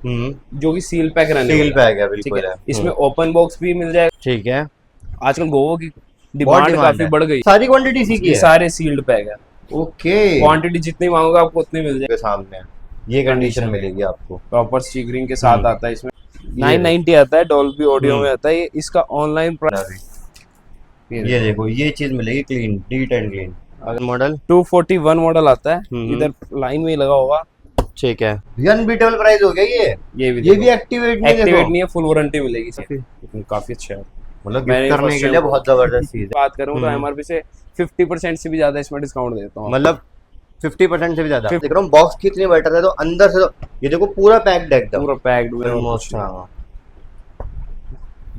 जो कि seal pack रहने सील वाला पैक है, ठीक बिल्कुल है। है। इसमें ओपन बॉक्स भी मिल जाएगा। ठीक है, आजकल गोवो की बहुत डिमांड काफी है। बढ़ गई। सारी क्वांटिटी इसी की ये है। सारे सील्ड पैक है। ओके, क्वांटिटी जितनी मांगोगे आपको उतनी मिल के जाएगी। सामने ये कंडीशन मिलेगी आपको। प्रॉपर स्टिकरिंग के साथ आता है। इसमें ये 990 आता है, डॉल्बी ऑडियो में आता है। ये इसका ऑनलाइन प्राइस ये देखो, ये चीज मिलेगी क्लीन, नीट एंड क्लीन। अगर मॉडल 241 मॉडल आता है। इधर लाइन में ही लगा होगा। ठीक है, अनबीटेबल प्राइस हो गया ये भी भी एक्टिवेट नहीं, एक्टिवेट देखो नहीं है, फुल वारंटी मिलेगी इसकी। काफी अच्छा है। मतलब मैंने गिफ्ट करने first के लिए time बहुत जबरदस्त चीज है। बात करूं तो एमआरपी से 50% से भी ज्यादा इसमें डिस्काउंट देता हूं। मतलब 50% से भी ज्यादा। देख रहा हूँ बॉक्स कितनी बेटर है, तो अंदर से तो ये देखो पूरा पैक्ड है एकदम, पूरा पैक्ड ऑलमोस्ट। हाँ,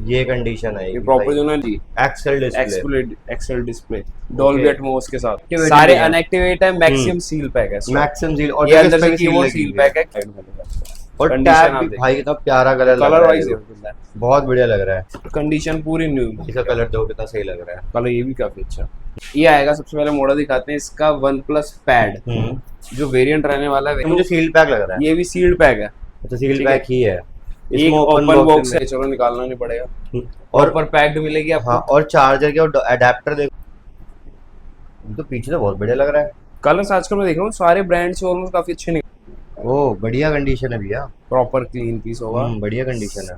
ये कंडीशन है, ये प्रॉपर जो ना जी excel display, excel display Dolby Atmos के साथ। Activated सारे है। अनएक्टिवेट है, मैक्सिमम सील पैक है। मैक्सिमम सील, और ये देखो अंदर इसमें से कीबोर्ड सील पैक है। और Condition टैब आप भी देखो। भाई कितना प्यारा कलर लग कलर रहा वाइज है, बहुत बढ़िया लग रहा है। कंडीशन पूरी न्यू। इसका कलर देखो कितना सही लग रहा है। कलर ये भी काफी अच्छा। ये आएगा, सबसे पहले मॉडल दिखाते हैं इसका वन प्लस पैड, जो वेरिएंट रहने वाला है। मुझे सील पैक लग रहा है। ये भी सील्ड पैक है। अच्छा, सील ठीक पैक ही है। एक ओपन बॉक्स है, चलो निकालना नहीं पड़ेगा। और पर पैक्ड मिलेगी आपको। हाँ, और चार्जर के और अडेप्टर देखो, तो पीछे तो बहुत बढ़िया लग रहा है। कलर्स आजकल मैं देख रहा हूँ सारे ब्रांड से ऑलमोस्ट काफी अच्छे निकले। ओ, बढ़िया कंडीशन है भैया, प्रॉपर क्लीन पीस होगा। बढ़िया कंडीशन है।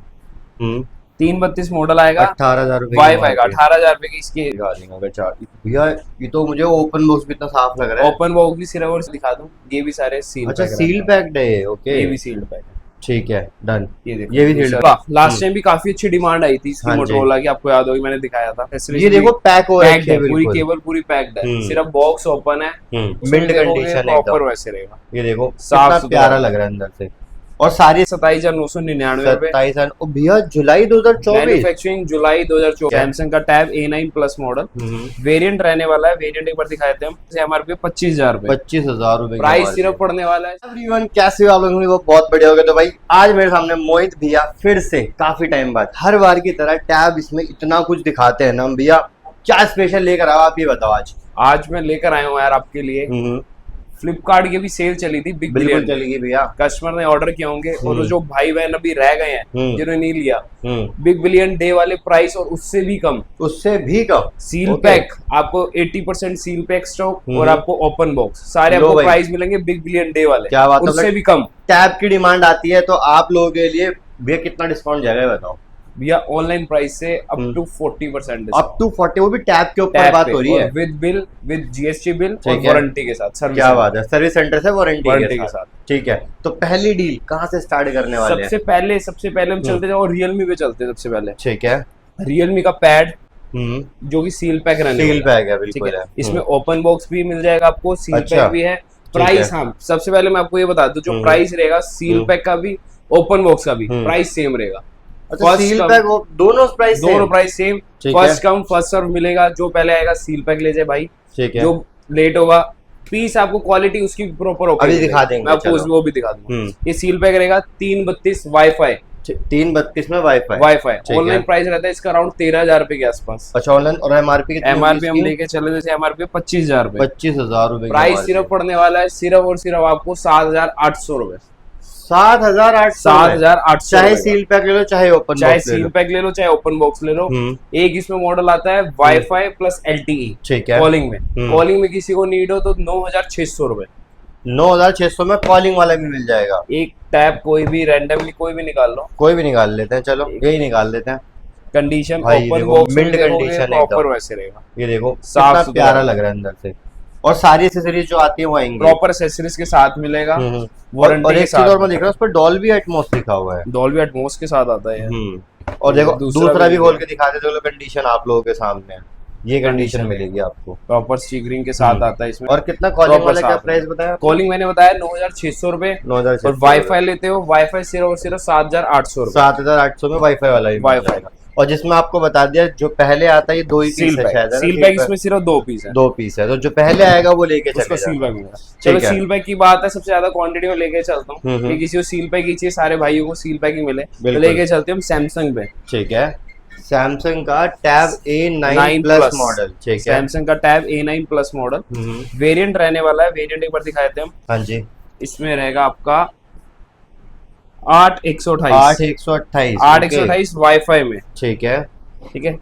332 मॉडल आएगा। 18,000 रुपए वाइफ आएगा 18,000 रुपए की इसकी। भैया ये तो मुझे ओपन बॉक्स भी इतना साफ लग रहा है। ओपन बॉक्स भी सिर्फ और दिखा दूं, ये भी सारे सील। अच्छा, सील पैक्ड है। ओके, ये भी सील्ड पैक है। ठीक है, डन। ये देखो, ये भी सील्ड। लास्ट टाइम भी काफी अच्छी डिमांड आई थी इसकी मोटरोला की, आपको याद होगी मैंने दिखाया था। ये देखो पैक हो है, पूरी केबल पूरी पैक्ड है। सिर्फ बॉक्स ओपन है, मिंट कंडीशन है, प्रॉपर वैसे रहेगा। ये देखो साफ कितना प्यारा लग रहा है अंदर से। और सारी 27,999 रुपए। 27 भैया जुलाई 2024, मैन्युफैक्चरिंग जुलाई 2024। सैमसंग का tab A9 plus model variant रहने वाला है। वेरिएंट एक बार दिखाए थे हम। एमआरपी 25,000 रुपए, 25,000 रुपए प्राइस सिर्फ पड़ने वाला है। एवरीवन, कैसे हो आप लोग? वो बहुत बढ़िया हो गया। तो भाई आज मेरे सामने मोहित भैया फिर से काफी टाइम बाद हर बार की तरह टैब इसमें इतना कुछ दिखाते हैं ना भैया। क्या स्पेशल लेकर आओ, आप ये बताओ। आज मैं लेकर आया हूँ यार आपके लिए। फ्लिपकार्ट की भी सेल चली थी, बिग बिलियन चलेगी भैया। कस्टमर ने ऑर्डर किए होंगे, और जो भाई बहन अभी रह गए हैं जिन्होंने नहीं लिया, बिग बिलियन डे वाले प्राइस और उससे भी कम सील पैक आपको 80% सील पैक स्टॉक, और आपको ओपन बॉक्स सारे आपको प्राइस मिलेंगे बिग बिलियन डे वाले। क्या बात, उससे भी कम। टैब की डिमांड आती है तो आप लोगों के लिए भैया कितना डिस्काउंट जाएगा बताओ। भैया ऑनलाइन प्राइस से अप टू 40%, अप टू 40, वो भी टैब के ऊपर बात हो रही है, with bill, with GST bill और वारंटी के साथ। सर्विस, क्या बात है, सर्विस सेंटर से वारंटी के साथ। ठीक है, तो पहली डील कहाँ से स्टार्ट करने वाले हैं? सबसे पहले हम चलते हैं और रियलमी पे चलते हैं। सबसे पहले ठीक है, रियलमी का पैड, जो कि सील पैक रहने सील पैक है, बिल्कुल है। इसमें ओपन बॉक्स भी मिल जाएगा आपको, सील पैक भी है। प्राइस, हाँ सबसे पहले मैं आपको ये बता दूं, जो प्राइस रहेगा सील पैक का भी ओपन बॉक्स का भी प्राइस सेम रहेगा। अच्छा, सील पैक दोनों price same. First come first serve मिलेगा। जो पहले आएगा सील पैक ले जाए भाई, ठीक है। जो लेट होगा पीस आपको क्वालिटी उसकी प्रॉपर होगी, अभी दिखा देंगे, मैं आपको वो भी दिखा दूंगा। ये सील पैक रहेगा 332 वाईफाई, 332 में वाईफाई। ऑनलाइन प्राइस रहता है इसका अराउंड 13,000 रुपए के आसपास। अच्छा, ऑनलाइन। और एमआरपी हम लेके चले, जैसे एमआरपी 25,000 रुपए। 25,000 रुपए प्राइस सिर्फ पड़ने वाला है सिर्फ और सिर्फ आपको 7,800 रुपए। 7,800, चाहे सील पैक ले लो चाहे ओपन बॉक्स ले लो। सील पैक ले लो चाहे ओपन बॉक्स ले लो। एक इसमें मॉडल आता है वाईफाई प्लस LTE, ठीक है। कॉलिंग में किसी को नीड हो तो 9,600 रुपए। 9,600 में कॉलिंग वाला भी मिल जाएगा। एक टैब कोई भी रैंडमली कोई भी निकाल लो, कोई भी निकाल लेते हैं, चलो यही निकाल लेते हैं। Condition open box mint condition proper वैसे रहेगा। ये देखो कितना प्यारा लग रहा है अंदर से, और सारी एक्सेसरीज जो आती है वो आएंगी, प्रॉपर एक्सेसरीज के साथ मिलेगा। और एक चीज और मैं देख रहा हूँ, उस पर डॉल्बी एटमॉस लिखा हुआ है। डॉल्बी एटमॉस के साथ आता है। और देखो दूसरा भी खोल के दिखा देते हो, कंडीशन आप लोगों के सामने है। ये कंडीशन मिलेगी आपको, प्रॉपर स्टिकरिंग के साथ आता है इसमें। और कितना कॉलिंग वाला क्या प्राइस बताया? कॉलिंग मैंने बताया 9,600 रुपए। और वाईफाई लेते हो, वाईफाई सिर्फ और सिर्फ 7,800 रुपए। 7,800 में वाईफाई वाला ही वाईफाई। और जिसमें आपको बता दिया जो पहले आता है ये 2 ही पीस है शायद। सील पैक इसमें सिर्फ 2 पीस है। 2 पीस है, तो जो पहले आएगा वो लेके चलेगा। सील पैक मिलेगा। चलो सील पैक की बात है, सबसे ज्यादा क्वांटिटी में लेके चलता हूँ कि किसी को सील पैक ही चाहिए, सारे भाइयों को सील पैक ही मिले, तो लेके चलते हैं हम सैमसंग पे। ठीक है, सैमसंग का टैब A9 प्लस मॉडल। ठीक है, सैमसंग का tab A9 plus model variant रहने वाला है। वेरिएंट एक बार दिखाए थे हम। हाँ जी, इसमें रहेगा आपका 8,128 8,128 वाईफाई में। ठीक है। ठीक है।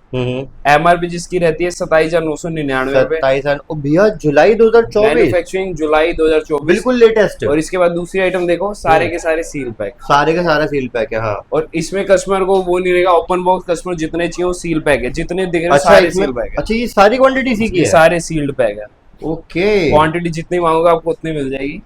MRP जिसकी रहती है 27,999 रुपए। 27 भैया जुलाई 2024, मैन्युफैक्चरिंग जुलाई 2024, बिल्कुल लेटेस्ट। और इसके बाद दूसरी आइटम देखो, सारे के सारे सील पैक, सारे का सारा सील पैक है। हाँ, और इसमें कस्टमर को वो नहीं रहेगा ओपन बॉक्स, कस्टमर जितने चाहिए वो सील पैक है, जितने दिख रहे हैं सारे सील पैक है। अच्छा, ये सारी क्वांटिटी इसी की है? सारे सील्ड पैक है। ओके, क्वांटिटी जितनी मांगोगे आपको उतनी मिल जाएगी,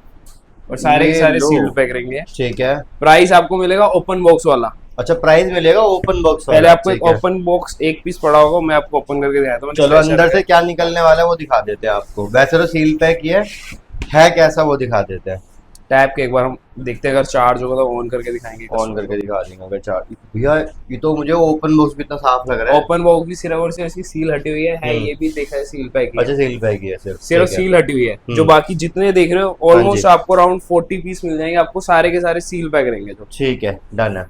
और सारे के सारे सील्ड पैक रहेंगे। ठीक है। प्राइस आपको मिलेगा ओपन बॉक्स वाला। अच्छा, प्राइस मिलेगा ओपन बॉक्स वाला। पहले आपको एक ओपन बॉक्स एक पीस पड़ा होगा, मैं आपको ओपन करके दिखाता हूँ। चलो अंदर से क्या निकलने वाला है वो दिखा देते हैं आपको। वैसे तो सील पैक ही है कैसा वो दिखा देते हैं। टैप के एक बार हम देखते हैं, अगर चार्ज होगा तो ऑन करके दिखाएंगे। ऑन करके दिखा देंगे अगर चार्ज। भैया ये तो मुझे ओपन बॉक्स भी इतना साफ लग रहा है। ओपन बॉक्स भी सिर्फ और सिर्फ इसकी सील हटी हुई है ये भी देखा है सील पैक। अच्छा, सील पैक ही है सिर्फ सील हटी हुई है। जो बाकी जितने देख रहे हो ऑलमोस्ट आपको अराउंड 40 पीस मिल जाएंगे, आपको सारे के सारे सील पैक रहेंगे। तो ठीक है, डन है।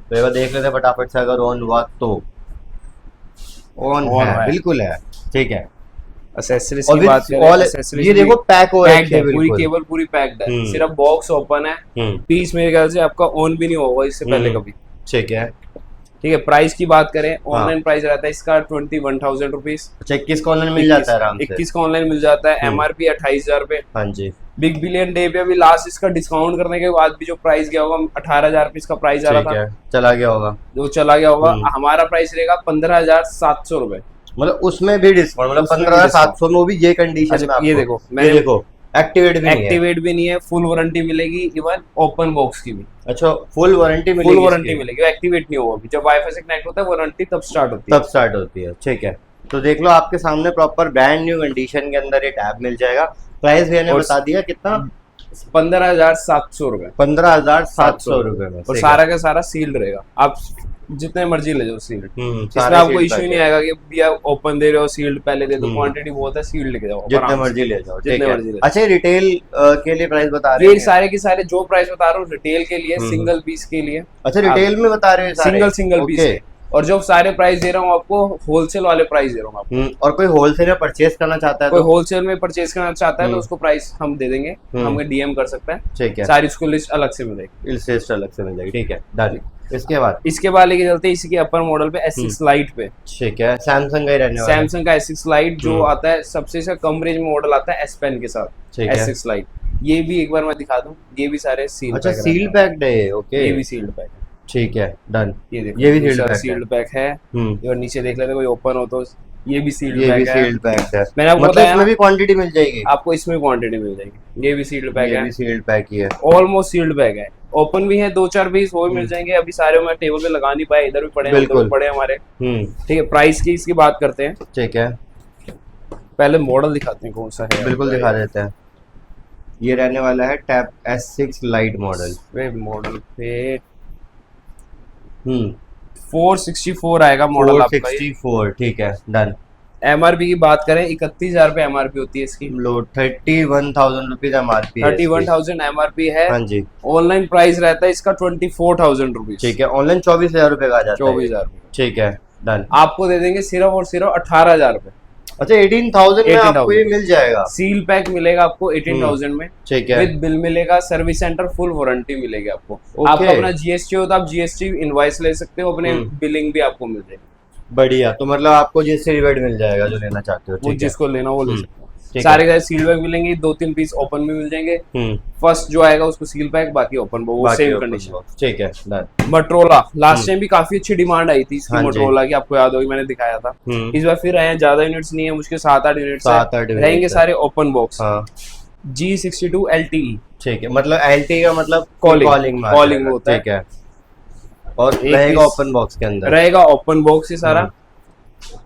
तो एक बार देख लेते हैं फटाफट से, अगर ऑन हुआ तो। ऑन है, बिल्कुल है। ठीक है। एक्सेसरीज की बात करें, ये देखो पैक हो रहा है, पूरी केबल पूरी पैक्ड है, सिर्फ बॉक्स ओपन है। पीस मेरे ख्याल से आपका ऑन भी नहीं होगा इससे पहले कभी। ठीक है। ठीक है। प्राइस की बात करें, ऑनलाइन प्राइस रहता है इसका 21,000 रुपीज। अच्छा, 21 का ऑनलाइन मिल जाता है आराम से। 21 का ऑनलाइन मिल जाता है। MRP 28,000 रुपए। हाँ जी। बिग बिलियन डे पे अभी लास्ट इसका डिस्काउंट करने के बाद भी जो प्राइस गया होगा, 18,000 इसका प्राइस आ रहा था, चला गया होगा। जो चला गया होगा। हमारा प्राइस रहेगा 15,700 रुपए। मतलब उसमें भी डिस्काउंट, मतलब 15,700 में वो भी ये कंडीशन में। ये देखो, ये देखो, एक्टिवेट भी नहीं है। फुल वारंटी मिलेगी, इवन ओपन बॉक्स की भी। अच्छा, फुल वारंटी मिलेगी, एक्टिवेट नहीं होगा। जब वाईफाई से कनेक्ट होता है वारंटी तब स्टार्ट होती है। ठीक है। तो देख लो आपके सामने प्रॉपर ब्रांड न्यू कंडीशन के अंदर ये टैब मिल जाएगा। प्राइस भी मैंने बता दिया कितना, 15,700 रुपए। 15,700 रुपए में, और सारा का सारा सील्ड रहेगा। आप जितने मर्जी ले जाओ सील्ड, इसमें आपको इश्यू नहीं आएगा कि भैया ओपन दे रहे हो सील्ड पहले दे दो। क्वांटिटी बहुत है, सील्ड लेके जाओ, जितने मर्जी ले जाओ। जितने मर्जी ले। अच्छा, रिटेल के लिए प्राइस बता रहे हैं? ये सारे के सारे जो प्राइस बता रहा हूँ रिटेल के लिए, सिंगल पीस के लिए। अच्छा, रिटेल में बता रहे हैं सिंगल पीस, और जो सारे प्राइस दे रहा हूँ आपको होलसेल वाले प्राइस दे रहा हूँ आपको। और कोई होलसेल में परचेज करना चाहता है, कोई होलसेल में परचेज करना चाहता है तो उसको प्राइस हम दे देंगे, हमें DM कर सकता है। ठीक है। सारी उसको लिस्ट अलग से मिलेगी, लिस्ट अलग से मिल जाएगी। ठीक है, डन। इसके बाद लेके चलते हैं इसी के अपर मॉडल पे, S6 लाइट पे। ठीक है। सैमसंग का ही रहने वाला है। सैमसंग का S6 लाइट जो आता है सबसे कम रेंज में मॉडल आता है S Pen के साथ। S6 लाइट, ये भी एक बार मैं दिखा दूं, ये भी सारे सील। अच्छा, सील पैक्ड है। ओके, ये भी सील्ड पैक है। ठीक है, डन। ये देखो, ये भी सील्ड पैक है। और नीचे देख लेते कोई ओपन हो तो ये भी सील्ड पैक है। मैंने आपको बताया इसमें भी क्वांटिटी मिल जाएगी आपको, इसमें क्वांटिटी मिल जाएगी। ये भी सील्ड पैक है। ये भी सील्ड पैक ही है, ऑलमोस्ट सील्ड पैक है। ओपन भी है 2-4 पीस, वो भी मिल जाएंगे। अभी सारे मैं टेबल पे लगा नहीं पाया, इधर भी पड़े हैं, उधर भी पड़े हमारे। ठीक है। प्राइस की इसकी बात करते हैं। ठीक है। पहले मॉडल दिखाते हैं कौन सा है। बिल्कुल दिखा देते हैं। ये रहने वाला है tab S6 light model. Model पे 464 आएगा मॉडल आपका। 464, ठीक है, डन। MRP की बात करें 31,000 रुपए MRP होती है इसकी। 31,000 रुपीज MRP है। 31,000 MRP है। हाँ जी। ऑनलाइन प्राइस रहता है इसका 24,000 रुपीज। ठीक है। ऑनलाइन 24,000 रुपए का आ जाता है। 24,000। ठीक है, डन। आपको दे देंगे सिर्फ और सिर्फ 18,000 रुपए। अच्छा, 18,000 में आपको ये मिल जाएगा। सील पैक मिलेगा आपको 18,000 में। ठीक है। विद बिल मिलेगा, सर्विस सेंटर फुल वारंटी मिलेगी आपको। आपका अपना GST हो तो आप GST इनवॉइस ले सकते हो, अपने बिलिंग भी आपको मिल जाएगी। बढ़िया। तो मतलब आपको GST रिबेट मिल जाएगा जो लेना चाहते हो। वो जिसको लेना वो ले सकते हो। सारे का सील पैक मिलेंगे, 2-3 पीस ओपन भी मिल जाएंगे। फर्स्ट जो आएगा उसको सील पैक, बाकी ओपन, वो सेम कंडीशन। ठीक है, डन। मोटरोला लास्ट टाइम भी काफी अच्छी डिमांड आई थी इसकी। मोटरोला की आपको याद होगी, मैंने दिखाया था। इस बार फिर आए, ज्यादा यूनिट्स नहीं है, मुश्किल 7-8 यूनिट्स रहेंगे, सारे ओपन बॉक्स। G62 LTE। ठीक है। मतलब LTE का मतलब कॉलिंग होता है। ठीक है। और रहेगा ओपन बॉक्स के अंदर, रहेगा ओपन बॉक्स ही सारा।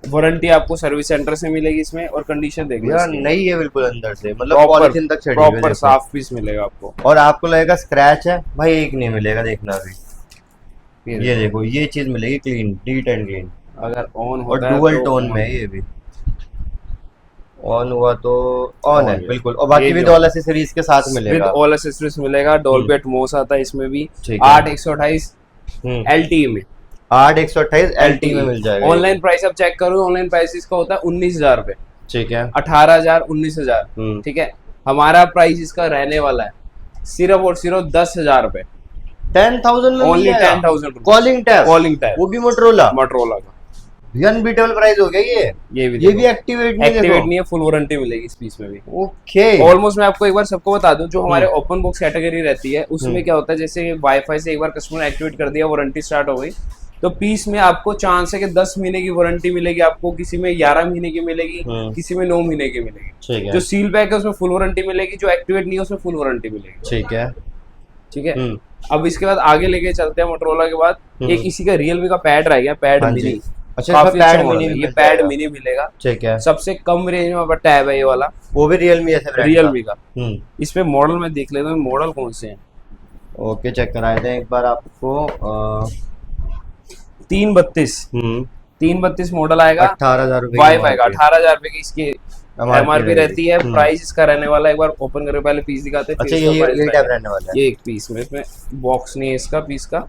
वारंटी आपको सर्विस सेंटर से मिलेगी इसमें, और कंडीशन देखिए यार नई है बिल्कुल अंदर से, मतलब पॉलिथीन तक चढ़ी हुई है, प्रॉपर साफ पीस मिलेगा आपको। और आपको लगेगा स्क्रैच है भाई, एक नहीं मिलेगा, देखना अभी। ये देखो, ये चीज मिलेगी क्लीन, नीट एंड क्लीन। अगर ऑन होता है और डुअल टोन में ये भी ऑन हुआ तो ऑन है बिल्कुल। और बाकी भी ऑल एक्सेसरीज के साथ मिलेगा, ऑल एक्सेसरीज मिलेगा। डॉल्बी एटमॉस आता है इसमें भी। 8,128 LTE में, 8,128 LTE में मिल जाएगा। ऑनलाइन प्राइस आप चेक करो, ऑनलाइन प्राइस इसका होता है 19,000 रुपए। ठीक है। 18,000, 19,000। ठीक है। हमारा प्राइस इसका रहने वाला है सिर्फ और सिर्फ 10,000 रुपए। 10,000 में ओनली 10,000 कॉलिंग टैब, वो भी मोटरोला का अनबीटेबल प्राइस हो गया ये भी एक्टिवेट नहीं है, फुल वारंटी मिलेगी इस पीस में भी। ओके ऑलमोस्ट मैं आपको एक बार सबको बता दूं, जो हमारे ओपन बॉक्स कैटेगरी रहती है उसमें क्या होता है, जैसे वाईफाई से एक बार कस्टमर एक्टिवेट कर दिया, वारंटी स्टार्ट हो गई, तो पीस में आपको चांस है कि 10 महीने की वारंटी मिलेगी आपको, किसी में 11 महीने की मिलेगी, किसी में 9 महीने की मिलेगी। जो सील पैक है उसमें फुल वारंटी मिलेगी, जो एक्टिवेट नहीं है उसमें फुल वारंटी मिलेगी। ठीक है। अब इसके बाद आगे लेके चलते हैं मोटरोला के बाद। एक इसी का रियलमी का पैड रह गया, पैड मिनी। अच्छा, काफी पैड मिनी, ये पैड मिनी मिलेगा। ठीक है। सबसे कम रेंज में टैब है ये वाला, वो भी रियलमी ऐसे रियलमी का। इसमें मॉडल में देख लेते हैं मॉडल कौन से हैं। ओके, चेक कराए थे एक बार आपको। 332 मॉडल आएगा, 18,000 रुपए वाईफाई का 18,000 रुपए की इसकी एमआरपी रहती है। प्राइस इसका रहने वाला है, एक बार ओपन करके पहले पीस दिखाते हैं। अच्छा, ये टैब रहने वाला है। ये एक पीस में, इसमें बॉक्स नहीं है इसका पीस का।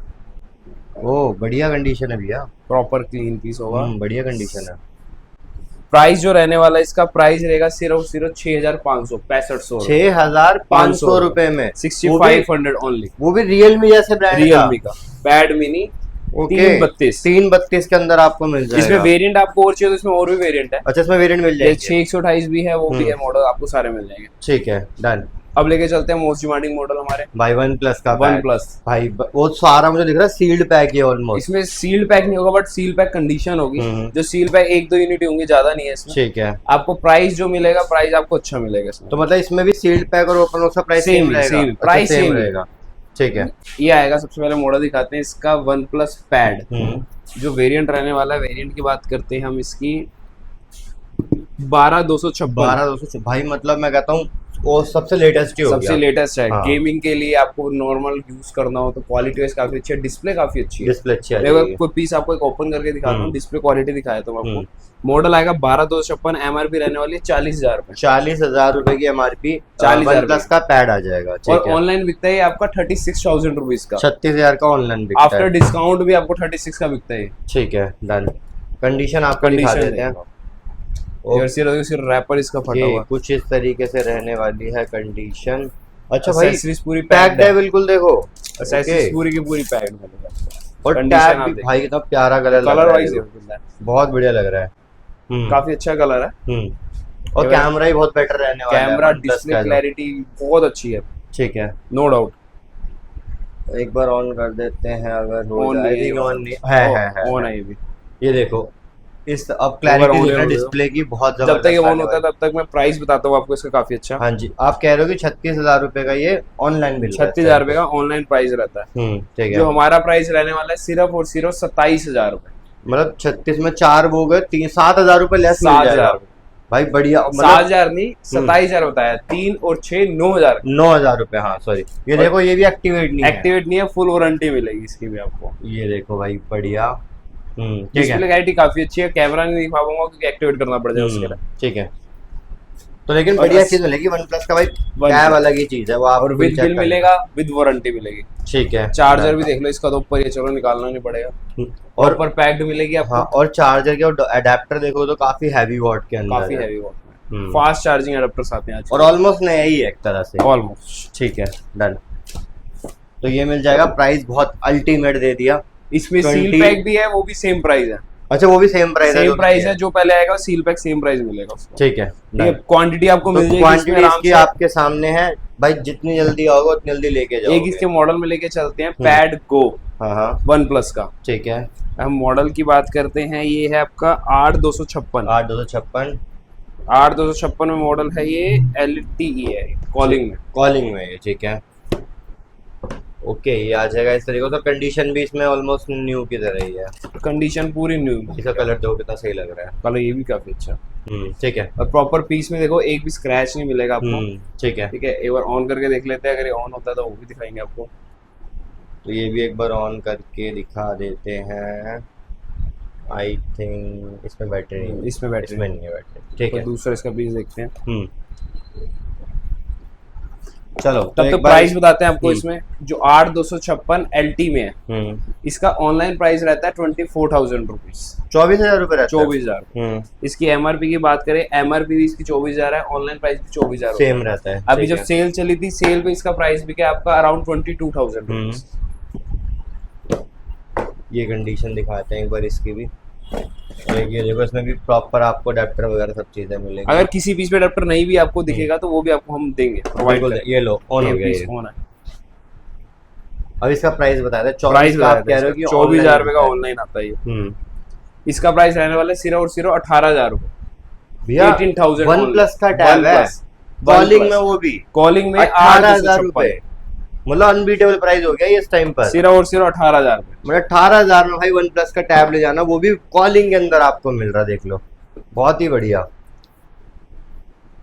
ओ, बढ़िया कंडीशन है भैया, प्रॉपर क्लीन पीस होगा, बढ़िया कंडीशन है। प्राइस जो रहने वाला है इसका प्राइस रहेगा सिर्फ 6,500 6,500 रुपए में 6,500 ओनली। वो भी रियलमी जैसे ब्रांड, रियलमी का पैड मिनी 332 के अंदर आपको मिल जाएगा। इसमें वेरिएंट आपको और चाहिए तो इसमें और भी वेरिएंट है। अच्छा, इसमें वेरिएंट मिल जाएगा। 628 भी है, वो भी है मॉडल, आपको सारे मिल जाएंगे। ठीक है, डन। अब लेके चलते हैं मोस्ट डिमांडिंग मॉडल हमारे भाई वन प्लस का। वन प्लस भाई वो सारा मुझे दिख रहा है सील्ड पैक है ऑलमोस्ट। इसमें सील्ड पैक नहीं होगा, बट सील पैक कंडीशन होगी। जो सील पैक 1-2 यूनिट होंगे, ज्यादा नहीं है इसमें। ठीक है। आपको प्राइस जो मिलेगा, प्राइस आपको अच्छा मिलेगा इसमें। तो मतलब इसमें भी सील्ड पैक और ओपन बॉक्स का प्राइस सेम रहेगा? प्राइस सेम रहेगा। ठीक है। ये आएगा, सबसे पहले मॉडल दिखाते हैं इसका वन प्लस पैड। जो वेरिएंट रहने वाला है, वेरिएंट की बात करते हैं हम इसकी 12,256। भाई मतलब मैं कहता हूँ वो सबसे लेटेस्ट ही हो गया। सबसे लेटेस्ट है। गेमिंग के लिए आपको नॉर्मल यूज करना हो तो क्वालिटी वाइज काफी अच्छी है, डिस्प्ले काफी अच्छी है। डिस्प्ले अच्छी है। मैं कोई पीस आपको एक ओपन करके दिखाता हूँ, डिस्प्ले क्वालिटी दिखाया तो आपको। मॉडल आएगा 12,256, एमआरपी रहने वाली है 40,000 रुपए। 40,000 रुपए की एमआरपी, 40,000 प्लस का पैड आ जाएगा। और ऑनलाइन बिकता है आपका 36,000 रुपीज का। 36,000 का ऑनलाइन बिकता है। आफ्टर डिस्काउंट भी आपको 36 का बिकता है। ठीक है, डन। कंडीशन आपको दिखा देते हैं। सिर्फ रैपर इसका फटा हुआ, कुछ इस तरीके से रहने वाली है कंडीशन। अच्छा भाई, एक्सेसरीज पूरी पैक्ड है, बिल्कुल देखो एक्सेसरीज पूरी की पूरी पैक्ड मिलेगा। और टैब भी भाई कितना प्यारा कलर वाइज है, बहुत बढ़िया लग रहा है। काफी अच्छा कलर है। और कैमरा ही बहुत बेटर रहने वाला है। कैमरा डिस्प्ले क्लैरिटी बहुत अच्छी है। ठीक है, नो डाउट। एक बार ऑन कर देते हैं, अगर हो जाए। ऑन है ऑन है ये भी। ये देखो, इस अब क्लैरिटी डिस्प्ले की बहुत जबरदस्त। जब तक ये ऑन होता है तब तक मैं प्राइस बताता हूँ आपको इसका काफी अच्छा। हाँ जी, आप कह रहे हो कि 36,000 रुपए का ये ऑनलाइन बिल, 36,000 रुपए का ऑनलाइन प्राइस रहता है। ठीक है। जो हमारा प्राइस रहने वाला है सिर्फ और सिर्फ 27,000 रुपए। मतलब 36 में 4 वो गए, 7,000 रुपए लेस मिल जाएगा भाई। बढ़िया। 7,000 नहीं, 27,000 बताया। 3 और 6 9,000। 9,000 रुपए। हाँ सॉरी, ये देखो, ये भी एक्टिवेट नहीं है, फुल वारंटी मिलेगी इसकी भी आपको। ये देखो भाई, बढ़िया। डिस्प्ले क्लैरिटी काफी अच्छी है। कैमरा नहीं दिखा पाऊंगा क्योंकि एक्टिवेट करना पड़ जाएगा उसके लिए। ठीक है। तो लेकिन बढ़िया चीज मिलेगी वन प्लस का भाई, टैब अलग ही चीज है वो। आप और विद बिल मिलेगा, विद वारंटी मिलेगी। ठीक है। चार्जर भी देख लो इसका, तो ऊपर ये चलो निकालना नहीं पड़ेगा। और ऊपर पैक्ड मिलेगी आपको। हाँ, और चार्जर के अडेप्टर देखो तो काफी हैवी वॉट के अंदर, काफी हैवी वॉट में फास्ट चार्जिंग अडेप्टर्स आते हैं और ऑलमोस्ट नया ही है एक तरह से, ऑलमोस्ट। ठीक है, डन। तो ये मिल जाएगा, प्राइस बहुत अल्टीमेट दे दिया। इसमें सील पैक भी है, वो भी सेम प्राइस है। अच्छा, वो भी सेम प्राइस है? सेम प्राइस है, जो पहले आएगा सील पैक सेम प्राइस मिलेगा उसको। ठीक है, क्वांटिटी आपको मिल जाएगी। क्वांटिटी इसकी आपके सामने है भाई, जितनी जल्दी आओगे उतनी जल्दी लेके जाओगे। एक इसके मॉडल में लेके चलते हैं, पैड गो। हाँ, वन प्लस का। ठीक है। हम मॉडल की बात करते हैं, ये है आपका 8,256। 8,256 में मॉडल है ये। LTE है, कॉलिंग में। ठीक है, ओके। ये आ जाएगा इस तरीके से। तो कंडीशन भी इसमें ऑलमोस्ट न्यू की तरह ही है। कंडीशन पूरी न्यू। इसका कलर देखो कितना सही लग रहा है। कलर ये भी काफी अच्छा। ठीक है। और प्रॉपर पीस में देखो, एक भी स्क्रैच नहीं मिलेगा आपको। ठीक है। एक बार ऑन करके देख लेते हैं, अगर ये ऑन होता है तो वो भी दिखाएंगे आपको। तो ये भी एक बार ऑन करके दिखा देते हैं। आई थिंक इसमें बैटरी नहीं है। इसमें नहीं है बैटरी। ठीक है, दूसरा इसका पीस देखते हैं। चलो तब तो प्राइस बताते हैं आपको। इसमें जो 8,256 LT में है, इसका ऑनलाइन प्राइस रहता है 24,000 रुपीज। 24,000 रुपए रहता है। 24,000। इसकी एमआरपी की बात करें, एमआरपी भी इसकी 24,000 है, ऑनलाइन प्राइस भी 24,000 सेम रहता है। अभी जब सेल चली थी, सेल पे इसका प्राइस भी क्या आपका अराउंड 22,000 रुपीज। ये कंडीशन दिखाते हैं एक बार इसकी भी। ये देखो इसमें भी प्रॉपर आपको अडेप्टर वगैरह सब चीजें मिलेंगी। अगर किसी पीस पे अडेप्टर नहीं भी आपको दिखेगा तो वो भी आपको हम देंगे, प्रोवाइड करेंगे। ये लो ऑन हो गया ये। ऑन है। अब इसका प्राइस बता दे। प्राइस का आप कह रहे हो कि 24,000 रुपए का ऑनलाइन आता है ये। इसका प्राइस रहने वाला है सिर्फ और सिर्फ 18,000 रुपए। भैया 18,000 वन प्लस का टैब है, कॉलिंग में वो भी कॉलिंग में 18,000 रुपए, मतलब अनबीटेबल प्राइस हो गया ये इस टाइम पर। सिर्फ और सिर्फ 18,000 रुपए, मतलब 18,000 में भाई वन प्लस का टैब ले जाना, वो भी कॉलिंग के अंदर आपको मिल रहा है। देख लो बहुत ही बढ़िया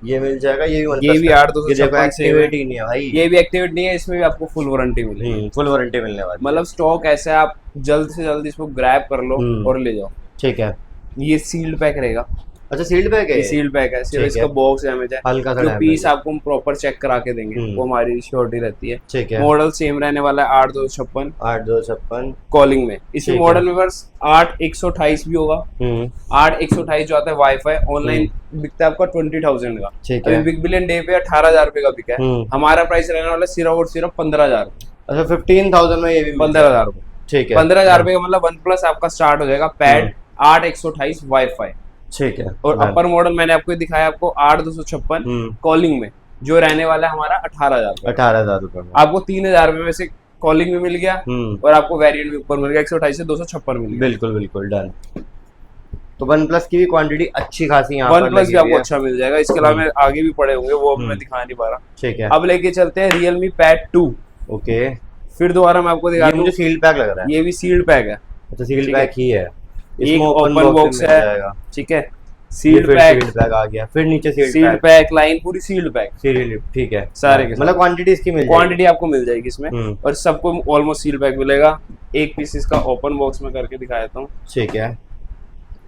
ये मिल जाएगा। ये भी 8,256 एक्टिविटी नहीं है भाई, ये भी एक्टिवेट नहीं है। इसमें भी आपको फुल वारंटी मिलेगी, फुल वारंटी मिलने वाली। मतलब स्टॉक ऐसा है, आप जल्द से जल्द इसको ग्रैब कर लो और ले जाओ। ठीक है। ये सील्ड पैक रहेगा। अच्छा सील्ड पैक है, सील्ड पैक है। सिर्फ इसका बॉक्स डैमेज है, हल्का सा जो पीस आपको हम प्रॉपर चेक करा के देंगे, वो हमारी श्योरिटी रहती है। ठीक है। मॉडल सेम रहने वाला है 8,256 कॉलिंग में। इसमें मॉडल में बस 8,128 भी होगा। 8,128 जो आता है वाईफाई, ऑनलाइन बिकता है आपका 20,000 का। अभी बिग बिलियन डे पे 18,000 रुपए का बिका है। हमारा प्राइस रहने वाला सिर्फ और सिर्फ 15,000। अच्छा 15,000 में ये भी 15,000 रुपए। ठीक है। 15,000 रुपए का मतलब वन प्लस आपका स्टार्ट हो जाएगा पैड 8,128 वाईफाई। ठीक है। और अपर मॉडल मैंने आपको दिखाया, आपको 8,256 कॉलिंग में, जो रहने वाला है हमारा 18,000 रुपए। आपको 3,000 रुपए में से कॉलिंग में मिल गया और आपको वेरिएंट भी ऊपर मिल गया, 128 से 256 मिल गया। बिल्कुल बिल्कुल डन। तो वन प्लस की भी क्वांटिटी अच्छी खासी यहाँ वन प्लस भी आपको अच्छा मिल जाएगा। इसके अलावा मैं आगे भी पड़े होंगे, वो मैं दिखा नहीं पा रहा। ठीक है। अब लेके चलते हैं Realme Pad 2। ओके। फिर दोबारा मैं आपको दिखा, मुझे सील्ड पैक लग रहा है। ये भी सील्ड पैक है। अच्छा सील्ड पैक ही है, एक ओपन बॉक्स है। ठीक है। सील्ड पैक आ गया, फिर नीचे सील्ड पैक लाइन पूरी सील्ड पैक। ठीक है। सारे के मतलब क्वांटिटी इसकी मिल जाएगी, क्वांटिटी आपको मिल जाएगी इसमें, और सबको ऑलमोस्ट सील्ड पैक मिलेगा। एक पीस इसका ओपन बॉक्स में करके दिखा देता हूँ। ठीक है।